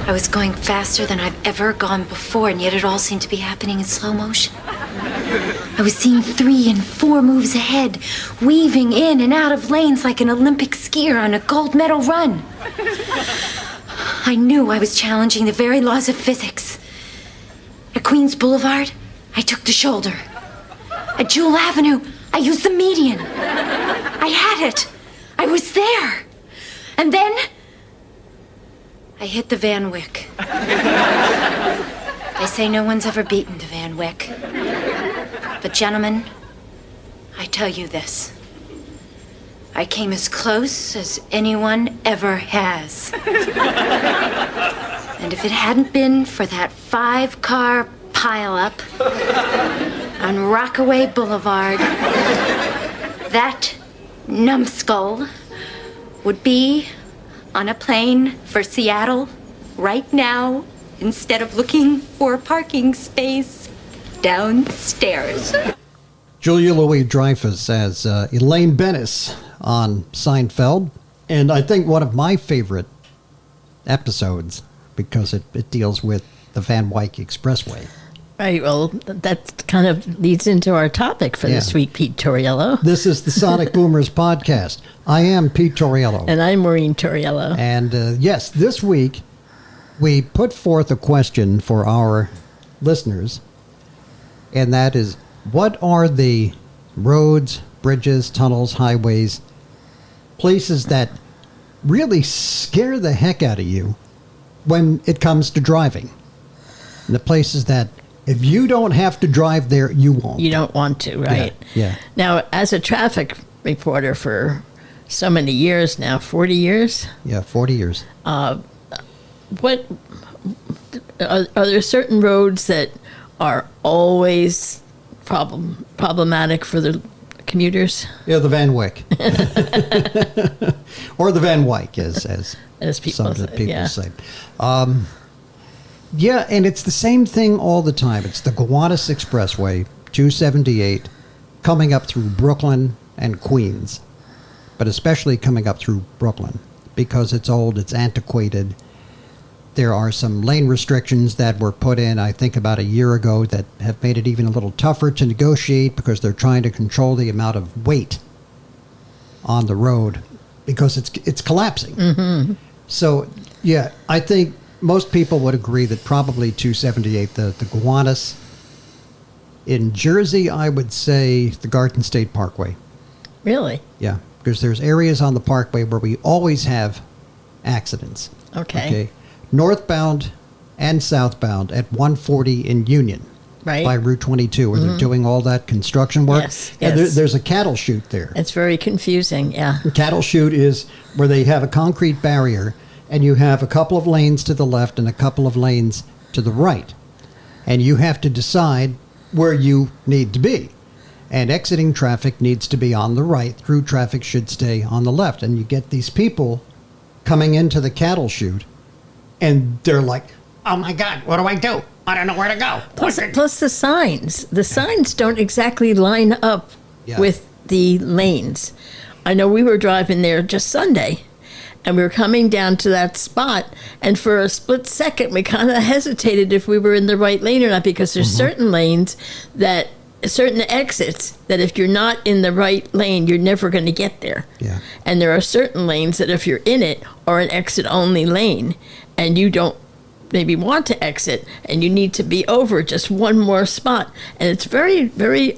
I was going faster than I've ever gone before, and yet it all seemed to be happening in slow motion. I was seeing 3 and 4 moves ahead, weaving in and out of lanes like an Olympic skier on a gold medal run. I knew I was challenging the very laws of physics. At Queens Boulevard, I took the shoulder. At Jewel Avenue, I used the median. I had it. I was there. And then I hit the Van Wyck. They say no one's ever beaten the Van Wyck. But gentlemen, I tell you this. I came as close as anyone ever has. And if it hadn't been for that 5-car pileup on Rockaway Boulevard, that numbskull would be on a plane for Seattle right now instead of looking for a parking space downstairs. Julia Louis-Dreyfus as Elaine Bennis on Seinfeld. And I think one of my favorite episodes because it deals with the Van Wyck Expressway. Right, well, that kind of leads into our topic for this week, Pete Torriello. This is the Sonic Boomers podcast. I am Pete Torriello. And I'm Maureen Torriello. And yes, this week we put forth a question for our listeners, and that is, what are the roads, bridges, tunnels, highways, places that really scare the heck out of you when it comes to driving? And the places that if you don't have to drive there, you won't. You don't want to, right? Yeah. Now, as a traffic reporter for so many years now, 40 years? Yeah, 40 years. What are there certain roads that are always problematic for the commuters? Yeah, the Van Wyck. Or the Van Wyck, as people say. Yeah, and it's the same thing all the time. It's the Gowanus Expressway, 278, coming up through Brooklyn and Queens, but especially coming up through Brooklyn because it's old, it's antiquated. There are some lane restrictions that were put in, I think, about a year ago that have made it even a little tougher to negotiate because they're trying to control the amount of weight on the road because it's collapsing. Mm-hmm. So, yeah, I think most people would agree that probably 278, the Gowanus. In Jersey, I would say the Garden State Parkway. Really? Yeah, because there's areas on the Parkway where we always have accidents. Okay. Northbound and southbound at 140 in Union. Right. By Route 22, where they're doing all that construction work. Yes. And there's a cattle chute there. It's very confusing, yeah. The cattle chute is where they have a concrete barrier, and you have a couple of lanes to the left and a couple of lanes to the right. And you have to decide where you need to be. And exiting traffic needs to be on the right. Through traffic should stay on the left. And you get these people coming into the cattle chute, and they're like, oh my God, what do I do? I don't know where to go. Plus the signs. The signs don't exactly line up with the lanes. I know we were driving there just Sunday, and we were coming down to that spot, and for a split second, we kind of hesitated if we were in the right lane or not, because there's certain lanes that, certain exits, that if you're not in the right lane, you're never going to get there. Yeah. And there are certain lanes that if you're in it, are an exit-only lane, and you don't maybe want to exit, and you need to be over just one more spot. And it's very, very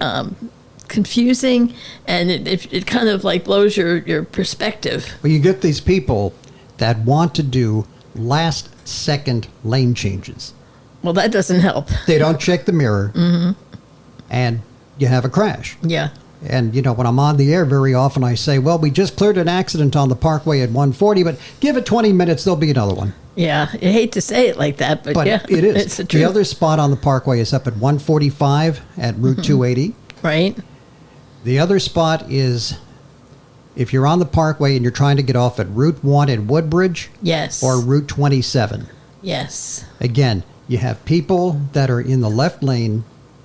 confusing, and it kind of like blows your perspective. Well, you get these people that want to do last-second lane changes. Well, that doesn't help. They don't check the mirror, and you have a crash. Yeah. And, you know, when I'm on the air, very often I say, well, we just cleared an accident on the Parkway at 140, but give it 20 minutes, there'll be another one. Yeah, I hate to say it like that, but yeah, it is. It's the truth. The other spot on the Parkway is up at 145 at Route 280. Right. The other spot is if you're on the Parkway and you're trying to get off at Route 1 in Woodbridge. Yes. Or Route 27. Yes. Again, you have people that are in the left lane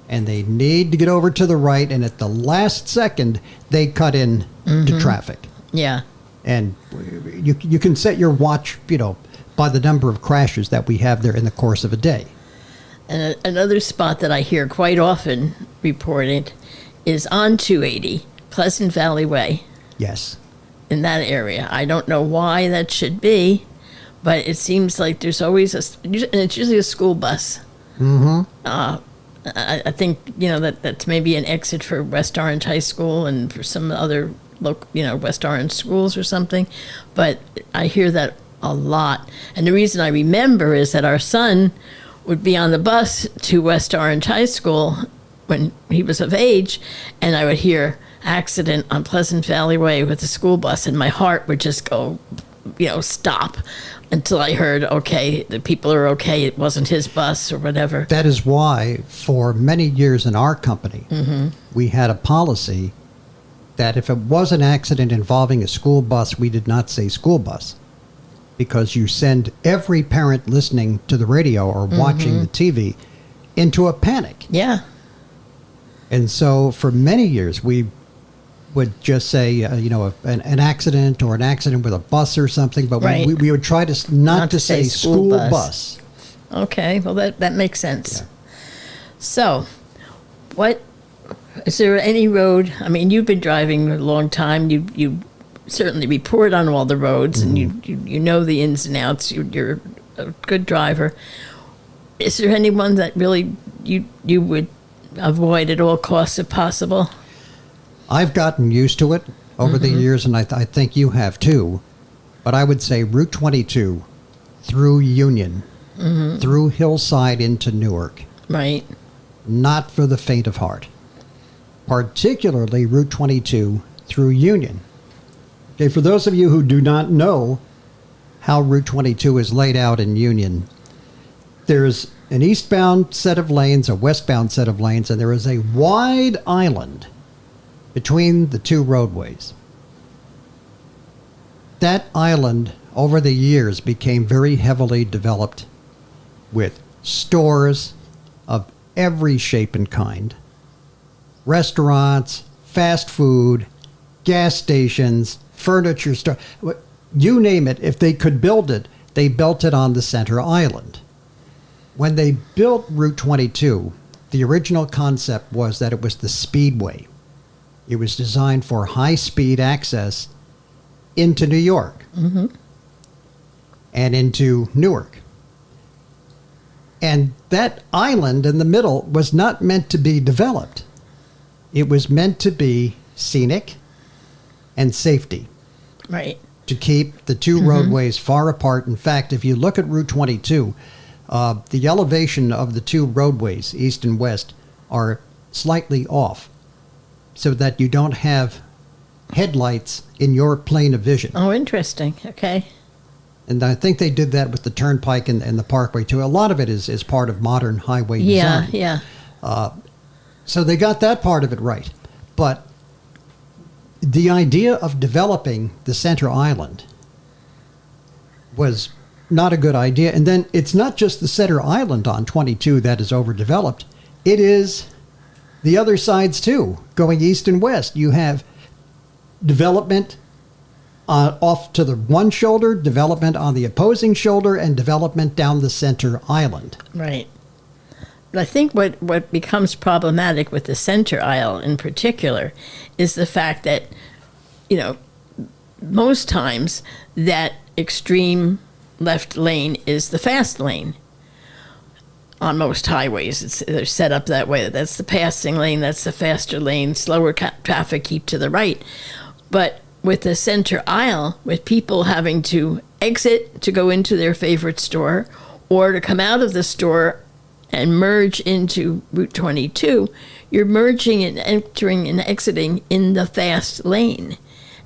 and they need to get over to the right, and at the last second, they cut in to traffic. Yeah. And you can set your watch, by the number of crashes that we have there in the course of a day. And another spot that I hear quite often reported is on 280, Pleasant Valley Way. Yes. In that area. I don't know why that should be, but it seems like there's always and it's usually a school bus. Mm-hmm. I think, that's maybe an exit for West Orange High School and for some other local, West Orange schools or something. But I hear that a lot. And the reason I remember is that our son would be on the bus to West Orange High School when he was of age, and I would hear accident on Pleasant Valley Way with the school bus, and my heart would just go, stop until I heard, okay, the people are okay, it wasn't his bus or whatever. That is why for many years in our company, we had a policy that if it was an accident involving a school bus, we did not say school bus, because you send every parent listening to the radio or watching the TV into a panic. Yeah. And so for many years, we would just say, an accident or an accident with a bus or something, but right. we would try to not to say school bus. Okay, well, that makes sense. Yeah. So, is there any road, I mean, you've been driving a long time, you certainly report on all the roads, and you know the ins and outs, you're a good driver. Is there anyone that really you would avoid at all costs if possible? I've gotten used to it over the years, and I think you have too. But I would say Route 22 through Union, through Hillside into Newark. Right. Not for the faint of heart. Particularly Route 22 through Union. Okay, for those of you who do not know how Route 22 is laid out in Union, there's an eastbound set of lanes, a westbound set of lanes, and there is a wide island between the two roadways. That island, over the years, became very heavily developed with stores of every shape and kind, restaurants, fast food, gas stations, furniture store, you name it. If they could build it, they built it on the center island. When they built Route 22, the original concept was that it was the speedway. It was designed for high-speed access into New York and into Newark. And that island in the middle was not meant to be developed. It was meant to be scenic and safety. Right. To keep the two roadways far apart. In fact, if you look at Route 22, the elevation of the two roadways, east and west, are slightly off so that you don't have headlights in your plane of vision. Oh, interesting. Okay. And I think they did that with the Turnpike and the Parkway, too. A lot of it is part of modern highway design. Yeah. So they got that part of it right. But the idea of developing the center island was not a good idea. And then it's not just the center island on 22 that is overdeveloped. It is the other sides, too, going east and west. You have development off to the one shoulder, development on the opposing shoulder, and development down the center island. Right. But I think what becomes problematic with the center aisle in particular is the fact that, most times that extreme left lane is the fast lane. On most highways, they're set up that way. That's the passing lane, that's the faster lane, slower traffic keep to the right. But with the center aisle, with people having to exit to go into their favorite store or to come out of the store and merge into Route 22, you're merging and entering and exiting in the fast lane.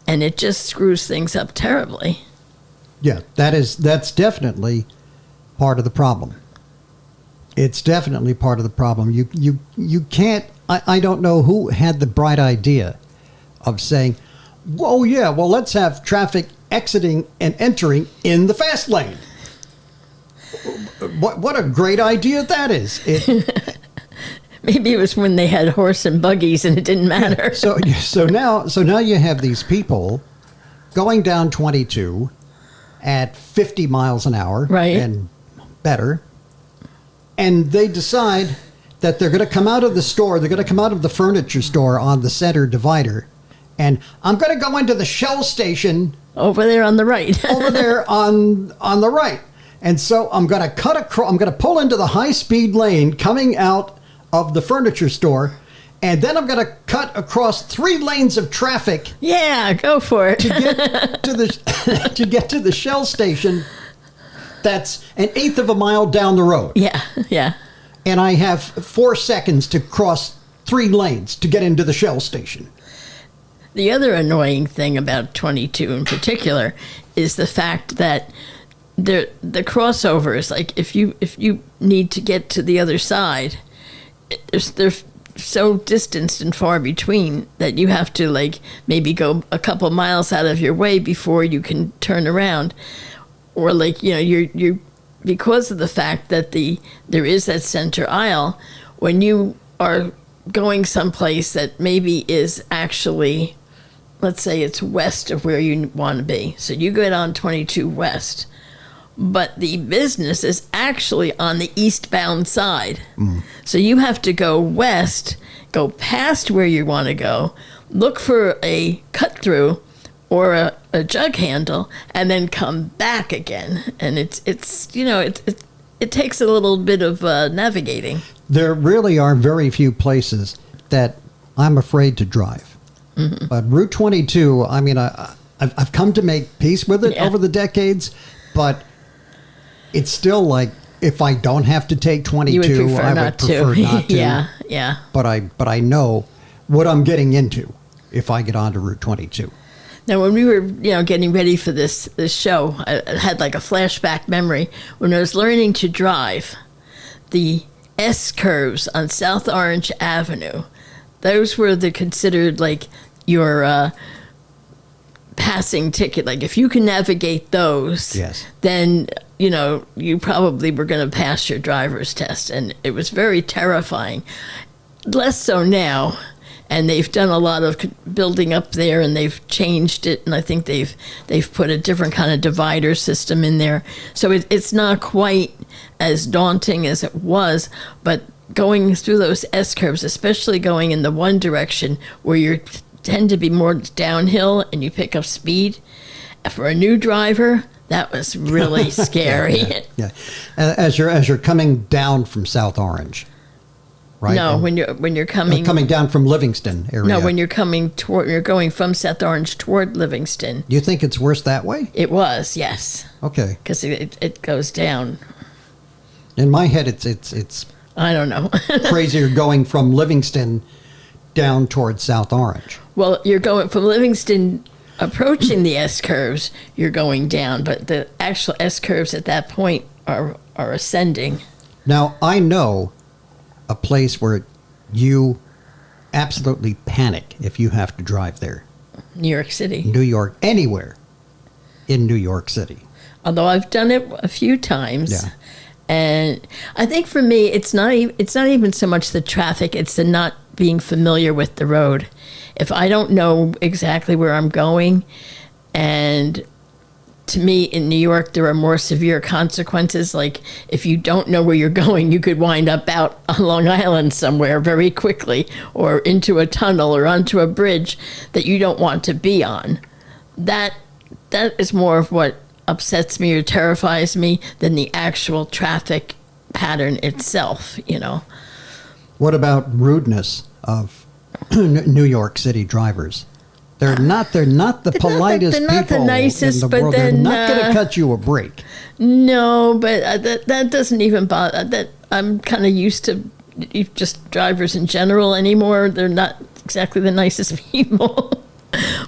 And it just screws things up terribly. Yeah, that's definitely part of the problem. It's definitely part of the problem. You can't, I don't know who had the bright idea of saying, oh yeah, well, let's have traffic exiting and entering in the fast lane. What a great idea that is. Maybe it was when they had horse and buggies and it didn't matter. So now you have these people going down 22 at 50 miles an hour Right. and better. And they decide that they're going to come out of the store, they're going to come out of the furniture store on the center divider, and I'm going to go into the Shell station Over there on the right. over there on the right. And so I'm going to cut across, I'm going to pull into the high-speed lane coming out of the furniture store, and then I'm going to cut across 3 lanes of traffic Yeah, go for it. to get to the to get to the Shell station that's an eighth of a mile down the road. Yeah, yeah. And I have 4 seconds to cross 3 lanes to get into the Shell station. The other annoying thing about 22 in particular is the fact that the crossovers, like if you need to get to the other side, they're so distanced and far between that you have to like maybe go a couple miles out of your way before you can turn around, or like you're because of the fact that there is that center aisle. When you are going someplace that maybe is actually, let's say it's west of where you want to be, so you get on 22 west, but the business is actually on the eastbound side. So you have to go west, go past where you want to go, look for a cut through or a jug handle, and then come back again. And it takes a little bit of navigating. There really are very few places that I'm afraid to drive. Mm-hmm. But Route 22, I mean, I've come to make peace with it over the decades, but it's still like, if I don't have to take 22, I would prefer not to. Yeah. But I know what I'm getting into if I get onto Route 22. Now, when we were, getting ready for this show, I had like a flashback memory. When I was learning to drive, the S curves on South Orange Avenue, those were considered like your passing ticket. Like if you can navigate those, yes, then you probably were going to pass your driver's test. And it was very terrifying. Less so now. And they've done a lot of building up there, and they've changed it, and I think they've put a different kind of divider system in there. So it's not quite as daunting as it was, but going through those S curves, especially going in the one direction where you tend to be more downhill and you pick up speed, for a new driver, that was really scary. Yeah. As you're coming down from South Orange. Right? No, when you're coming down from Livingston area. No, when you're going from South Orange toward Livingston. You think it's worse that way? It was, yes. Okay. Because it goes down. In my head, it's I don't know. crazier going from Livingston down towards South Orange. Well, you're going from Livingston, approaching the S curves, you're going down, but the actual S curves at that point are ascending. Now, I know a place where you absolutely panic if you have to drive there. New York City. New York, anywhere in New York City. Although I've done it a few times. Yeah. And I think for me, it's not even so much the traffic, it's the not being familiar with the road. If I don't know exactly where I'm going, and to me, in New York, there are more severe consequences. Like, if you don't know where you're going, you could wind up out on Long Island somewhere very quickly, or into a tunnel or onto a bridge that you don't want to be on. That is more of what upsets me or terrifies me than the actual traffic pattern itself, What about rudeness of New York City drivers? They're not the politest they're not people the nicest, in the but world. then, They're not going to cut you a break. No, but that doesn't even bother. That I'm kind of used to just drivers in general anymore. They're not exactly the nicest people.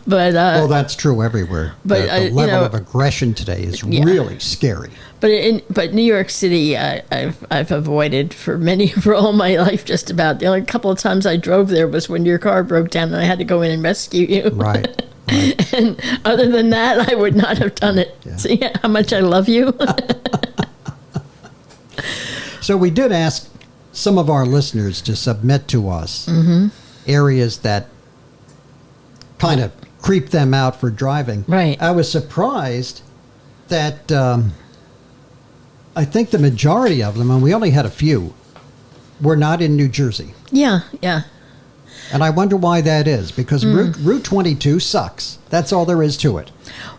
But well, that's true everywhere. But the level of aggression today is really scary. But New York City, I've avoided for all my life. Just about the only couple of times I drove there was when your car broke down and I had to go in and rescue you. Right. And other than that, I would not have done it. Yeah. See how much I love you. So we did ask some of our listeners to submit to us areas that kind of creep them out for driving. Right. I was surprised that I think the majority of them, and we only had a few, were not in New Jersey. Yeah, yeah. And I wonder why that is, because Route 22 sucks. That's all there is to it.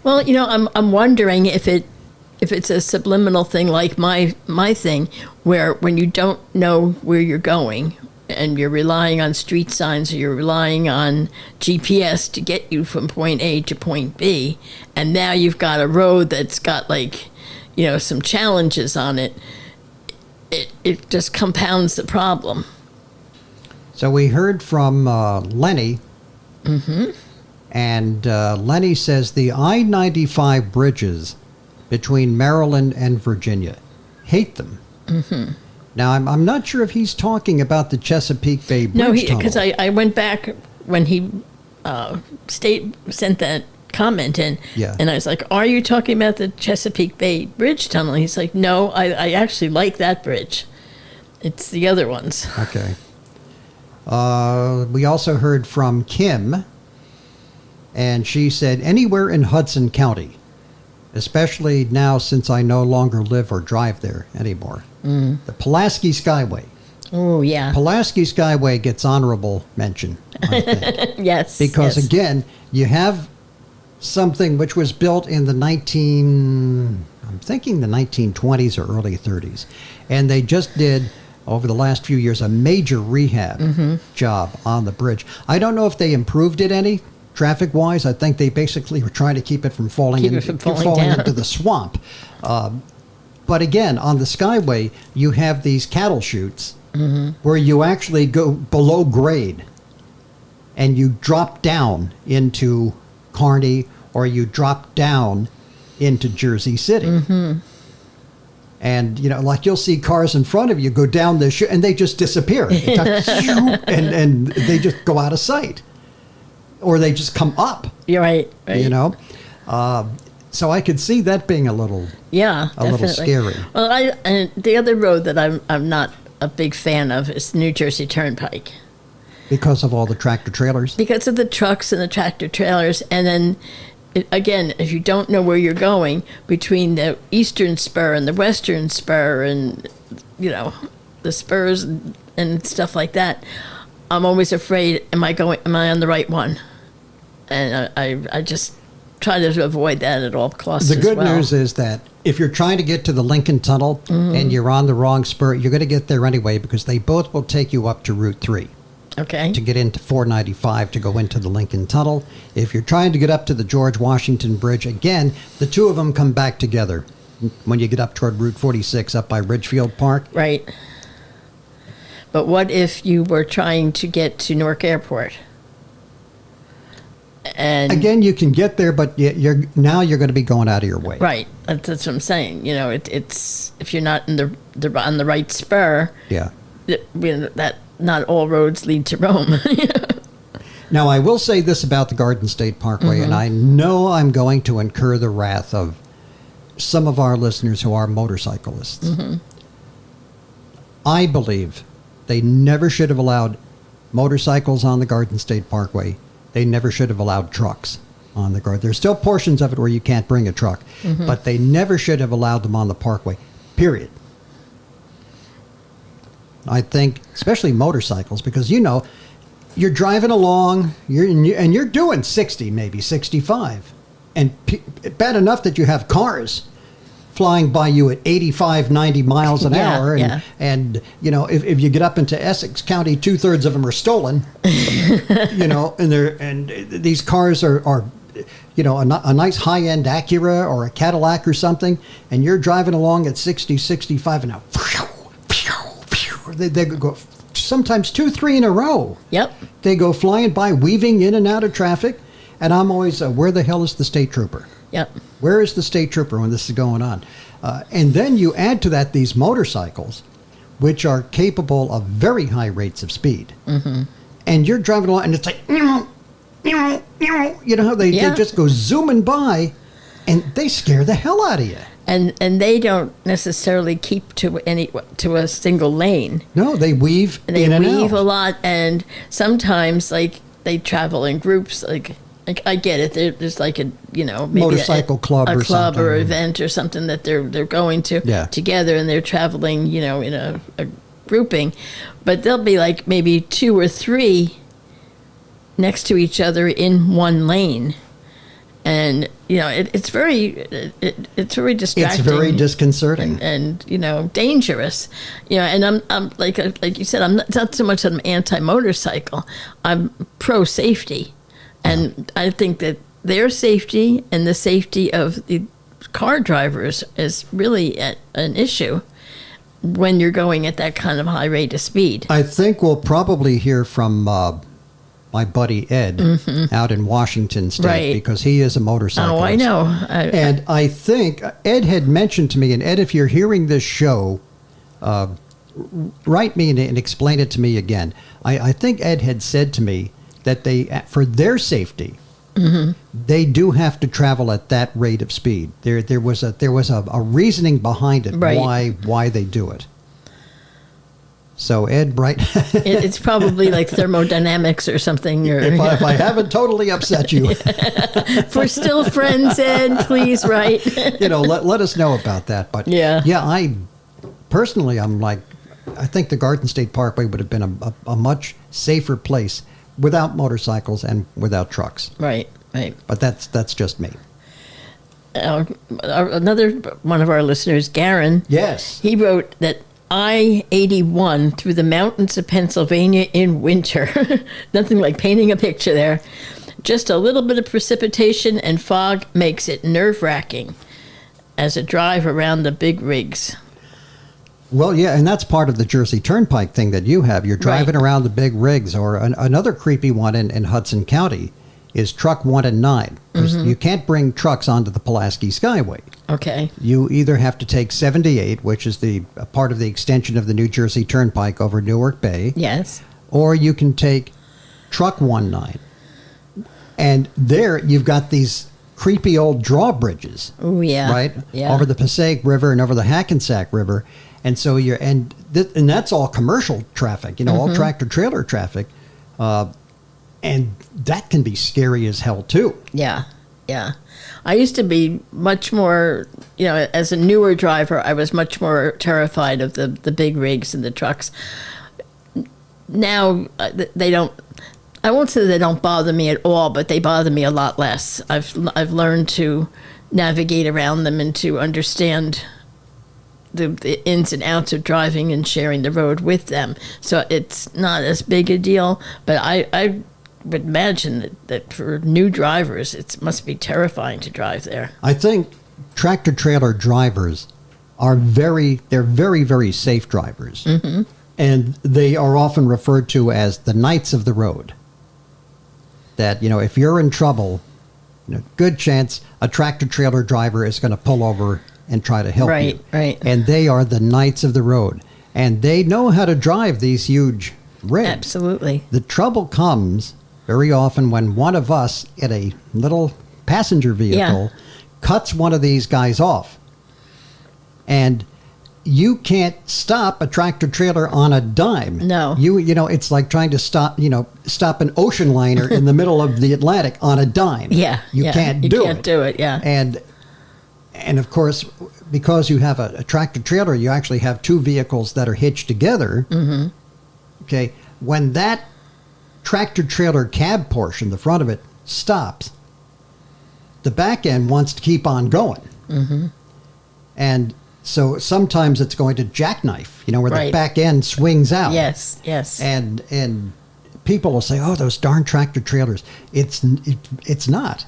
Well, you know, I'm wondering if it's a subliminal thing like my thing, where when you don't know where you're going and you're relying on street signs or you're relying on GPS to get you from point A to point B, and now you've got a road that's got, like, you know, some challenges on it, it just compounds the problem. So we heard from Lenny, and Lenny says the I-95 bridges between Maryland and Virginia, hate them. Now, I'm not sure if he's talking about the Chesapeake Bay Bridge tunnel. No, because I went back when he sent that comment in, and I was like, are you talking about the Chesapeake Bay Bridge tunnel? And he's like, no, I actually like that bridge. It's the other ones. Okay. We also heard from Kim, and she said, anywhere in Hudson County, especially now since I no longer live or drive there anymore. The Pulaski Skyway. Oh, yeah. Pulaski Skyway gets honorable mention, I think. Yes. Because, again, you have something which was built in the 1920s or early 30s. And they just did, over the last few years, a major rehab job on the bridge. I don't know if they improved it any, traffic-wise. I think they basically were trying to keep it from falling into the swamp. But again, on the Skyway, you have these cattle chutes where you actually go below grade and you drop down into Kearney or you drop down into Jersey City. And, you know, like you'll see cars in front of you go down this and they just disappear. and they just go out of sight. Or they just come up. You're right. You know? So I could see that being a little scary. Well, and the other road that I'm not a big fan of is New Jersey Turnpike. Because of all the tractor trailers? Because of the trucks and the tractor trailers. And then, again, if you don't know where you're going, between the eastern spur and the western spur and, you know, the spurs and stuff like that, I'm always afraid, am I on the right one? And I just try to avoid that at all costs. The good news is that if you're trying to get to the Lincoln Tunnel and you're on the wrong spur, you're going to get there anyway because they both will take you up to Route 3. Okay. To get into 495 to go into the Lincoln Tunnel. If you're trying to get up to the George Washington Bridge, again, the two of them come back together when you get up toward Route 46 up by Ridgefield Park. Right. But what if you were trying to get to Newark Airport? And again, you can get there, but you're going to be going out of your way. Right. That's what I'm saying. You know, it's if you're not in on the right spur. Yeah. That not all roads lead to Rome. Now, I will say this about the Garden State Parkway, and I know I'm going to incur the wrath of some of our listeners who are motorcyclists. I believe they never should have allowed motorcycles on the Garden State Parkway. They never should have allowed trucks on the Garden. There's still portions of it where you can't bring a truck, but they never should have allowed them on the Parkway, period. I think, especially motorcycles, because, you know, you're driving along, you're doing 60, maybe 65. And bad enough that you have cars flying by you at 85, 90 miles an hour. And you know, if you get up into Essex County, 2/3 of them are stolen. You know, and these cars are you know, a nice high-end Acura or a Cadillac or something, and you're driving along at 60, 65, and now they go sometimes 2, 3 in a row. Yep. They go flying by, weaving in and out of traffic, and I'm always, where the hell is the state trooper? Yep. Where is the state trooper when this is going on? And then you add to that these motorcycles, which are capable of very high rates of speed. And you're driving along, and it's like, you know, they just go zooming by, and they scare the hell out of you. And they don't necessarily keep to a single lane. No, they weave in and out. They weave a lot, and sometimes, like, they travel in groups, like, I get it. There's like a, maybe motorcycle club or club something. or event or something that they're going to together, and they're traveling, in a grouping. But there'll be like maybe 2 or 3 next to each other in one lane. And it's very distracting. It's very disconcerting and dangerous. And I'm like you said, I'm not so much an anti-motorcycle. I'm pro safety, and I think that their safety and the safety of the car drivers is really an issue when you're going at that kind of high rate of speed. I think we'll probably hear from my buddy Ed out in Washington State, because he is a motorcyclist. Oh, I know. And I think Ed had mentioned to me, and Ed, if you're hearing this show, write me and explain it to me again. I think Ed had said to me that they, for their safety, they do have to travel at that rate of speed. There was a reasoning behind it, why they do it. So Ed, right? It's probably like thermodynamics or something. Or, if I haven't totally upset you. If we're still friends, Ed, please write. Let us know about that. But I personally, I think the Garden State Parkway would have been a much safer place without motorcycles and without trucks. Right. But that's just me. Another one of our listeners, Garen. Yes. He wrote that I-81 through the mountains of Pennsylvania in winter. Nothing like painting a picture there. Just a little bit of precipitation and fog makes it nerve-wracking as a drive around the big rigs. Well, yeah, and that's part of the Jersey Turnpike thing that you have. You're driving around the big rigs, or another creepy one in Hudson County is Truck 1 and 9. You can't bring trucks onto the Pulaski Skyway. Okay. You either have to take 78, which is the part of the extension of the New Jersey Turnpike over Newark Bay. Yes. Or you can take Truck 19. And there you've got these creepy old drawbridges. Oh, yeah. Right? Yeah. Over the Passaic River and over the Hackensack River. And so and that's all commercial traffic, all tractor trailer traffic. And that can be scary as hell too. Yeah. I used to be much more, as a newer driver, I was much more terrified of the big rigs and the trucks. Now, they don't, I won't say they don't bother me at all, but they bother me a lot less. I've learned to navigate around them and to understand the ins and outs of driving and sharing the road with them. So it's not as big a deal, but I would imagine that for new drivers, it must be terrifying to drive there. I think tractor trailer drivers are very, very safe drivers. And they are often referred to as the knights of the road. That, if you're in trouble, good chance a tractor trailer driver is going to pull over and try to help you. Right. And they are the knights of the road. And they know how to drive these huge rigs. Absolutely. The trouble comes very often when one of us in a little passenger vehicle cuts one of these guys off. And you can't stop a tractor trailer on a dime. No. It's like trying to stop an ocean liner in the middle of the Atlantic on a dime. Yeah. You can't do it. You can't do it, yeah. And of course, because you have a tractor trailer, you actually have two vehicles that are hitched together. Okay. When that tractor trailer cab portion, the front of it, stops, the back end wants to keep on going. And so sometimes it's going to jackknife, where the back end swings out. Yes. And people will say, "Oh, those darn tractor trailers." It's not.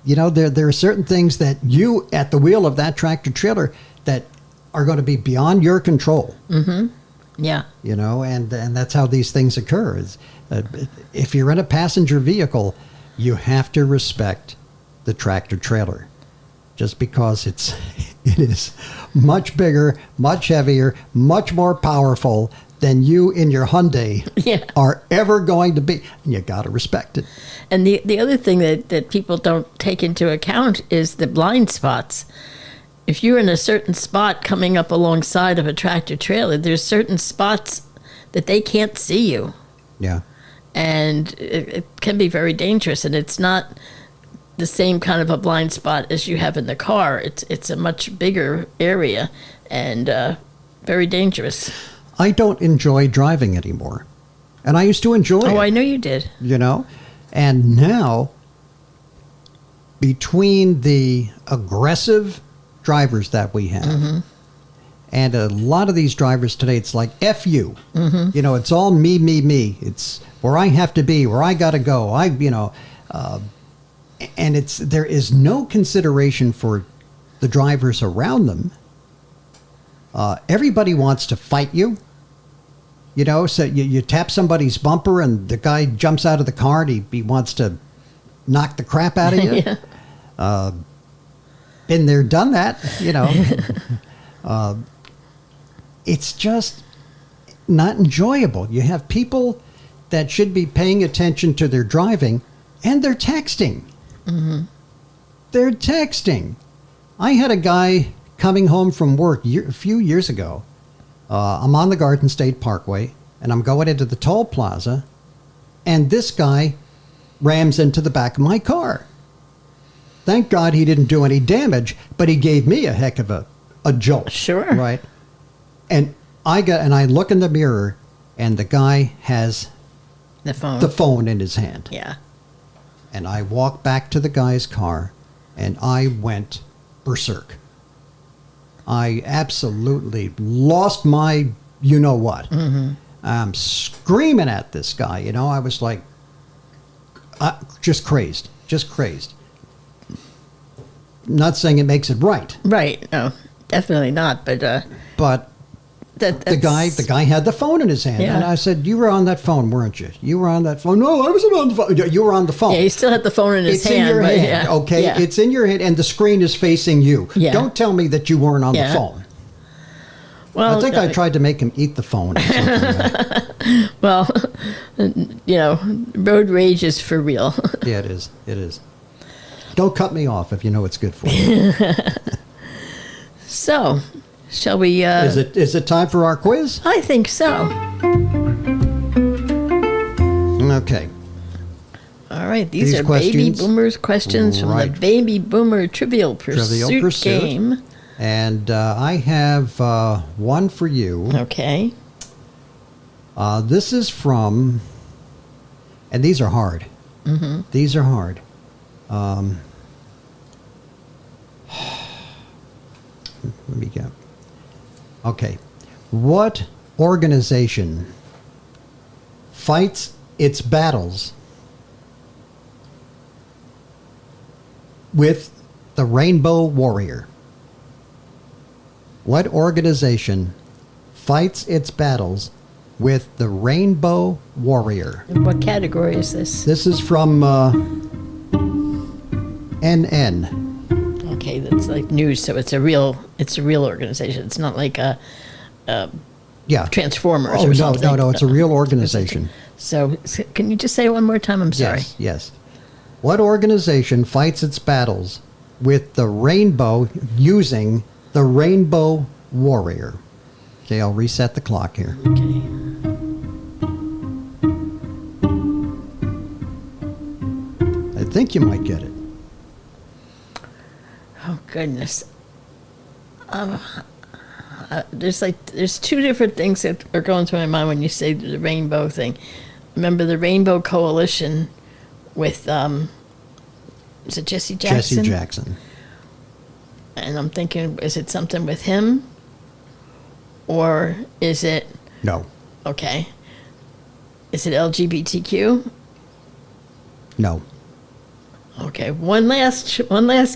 There are certain things that you at the wheel of that tractor trailer that are going to be beyond your control. Yeah. And that's how these things occur. If you're in a passenger vehicle, you have to respect the tractor trailer, just because it is much bigger, much heavier, much more powerful than you in your Hyundai are ever going to be. And you got to respect it. And the other thing that people don't take into account is the blind spots. If you're in a certain spot coming up alongside of a tractor trailer, there's certain spots that they can't see you. Yeah. And it can be very dangerous. And it's not the same kind of a blind spot as you have in the car. It's a much bigger area and very dangerous. I don't enjoy driving anymore. And I used to enjoy it. Oh, I know you did. You know? And now, between the aggressive drivers that we have, and a lot of these drivers today, it's like, F you. You know, it's all me, me, me. It's where I have to be, where I got to go. And there is no consideration for the drivers around them. Everybody wants to fight you. You know, so you tap somebody's bumper and the guy jumps out of the car and he wants to knock the crap out of you. Yeah. Been there, done that, you know. It's just not enjoyable. You have people that should be paying attention to their driving and they're texting. They're texting. I had a guy coming home from work a few years ago. I'm on the Garden State Parkway, and I'm going into the toll plaza, and this guy rams into the back of my car. Thank God he didn't do any damage, but he gave me a heck of a jolt. Sure. Right? And I look in the mirror, and the guy has The phone in his hand. Yeah. And I walked back to the guy's car, and I went berserk. I absolutely lost my you-know-what. I'm screaming at this guy. You know, I was like, just crazed. Not saying it makes it right. Right. No, definitely not. But the guy had the phone in his hand. Yeah. And I said, you were on that phone, weren't you? You were on that phone. No, I wasn't on the phone. You were on the phone. Yeah, he still had the phone in his hand. It's in your but hand, yeah. okay? Yeah. It's in your hand, and the screen is facing you. Yeah. Don't tell me that you weren't on the phone. Well, I think I tried to make him eat the phone or something. Well, you know, road rage is for real. Yeah, it is. It is. Don't cut me off if you know it's good for you. So, shall we... Is it time for our quiz? I think so. Okay. All right, these are questions, baby boomers questions from the Baby Boomer Trivial Pursuit game. And I have one for you. Okay. This is from, and these are hard. These are hard. Let me go. Okay. What organization fights its battles with the Rainbow Warrior? What organization fights its battles with the Rainbow Warrior? And what category is this? This is from NN. Okay, that's like news, so it's a real organization. It's not like a Transformers or something. No, it's a real organization. So can you just say it one more time? I'm sorry. Yes. What organization fights its battles with the rainbow using the Rainbow Warrior? Okay, I'll reset the clock here. Okay. I think you might get it. Oh goodness. There's two different things that are going through my mind when you say the rainbow thing. Remember the Rainbow Coalition with is it Jesse Jackson? Jesse Jackson. And I'm thinking, is it something with him? Or is it... No. Okay. Is it LGBTQ? No. Okay, one last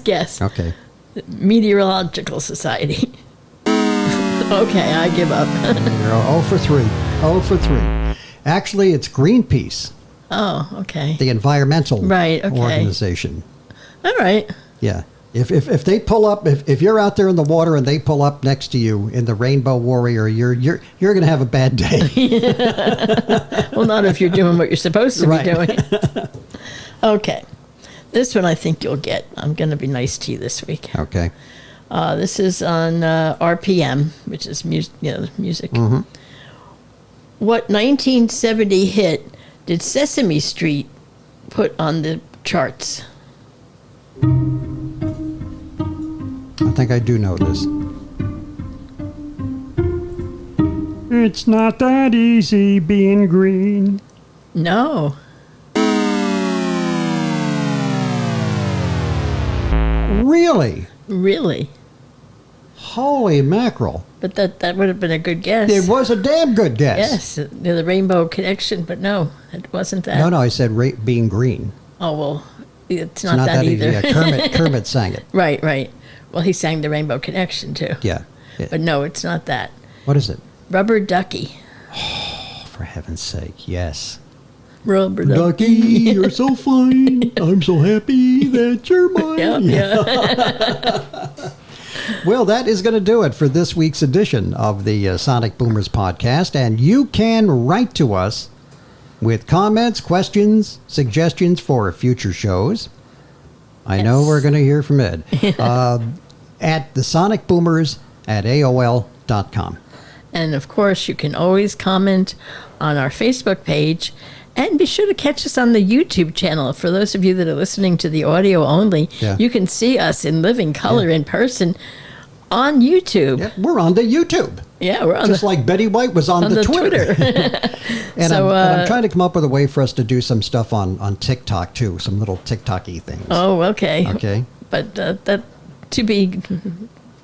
guess. Okay. Meteorological Society. Okay, I give up. You're 0 for 3. 0 for 3. Actually, it's Greenpeace. Oh, okay. The environmental okay. organization. All right. Yeah. If they pull up, if you're out there in the water and they pull up next to you in the Rainbow Warrior, you're going to have a bad day. Well, not if you're doing what you're supposed to be doing. Okay. This one I think you'll get. I'm going to be nice to you this week. Okay. This is on RPM, which is music. Mm-hmm. What 1970 hit did Sesame Street put on the charts? I think I do know this. It's not that easy being green. No. Really? Really? Holy mackerel. But that would have been a good guess. It was a damn good guess. Yes, the Rainbow Connection, but no, it wasn't that. No, I said being green. Oh, well, it's not that either. Easy. Yeah, Kermit sang it. Right. Well, he sang the Rainbow Connection, too. Yeah. But no, it's not that. What is it? Rubber Ducky. Oh, for heaven's sake, yes. Rubber Ducky, you're so fine. I'm so happy that you're mine. Yeah. Well, that is going to do it for this week's edition of the Sonic Boomers podcast. And you can write to us with comments, questions, suggestions for future shows. I know we're going to hear from Ed. At thesonicboomers@aol.com. And, of course, you can always comment on our Facebook page. And be sure to catch us on the YouTube channel. For those of you that are listening to the audio only, you can see us in living color in person on YouTube. Yeah, we're on the YouTube. Yeah, we're on just like Betty White was on the Twitter. And I'm trying to come up with a way for us to do some stuff on TikTok, too. Some little TikTok-y things. Oh, okay. Okay. But that to be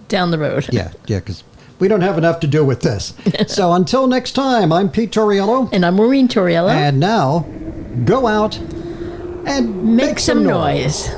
down the road. Yeah, because we don't have enough to do with this. So until next time, I'm Pete Torriello. And I'm Maureen Torriello. And now, go out and make some noise.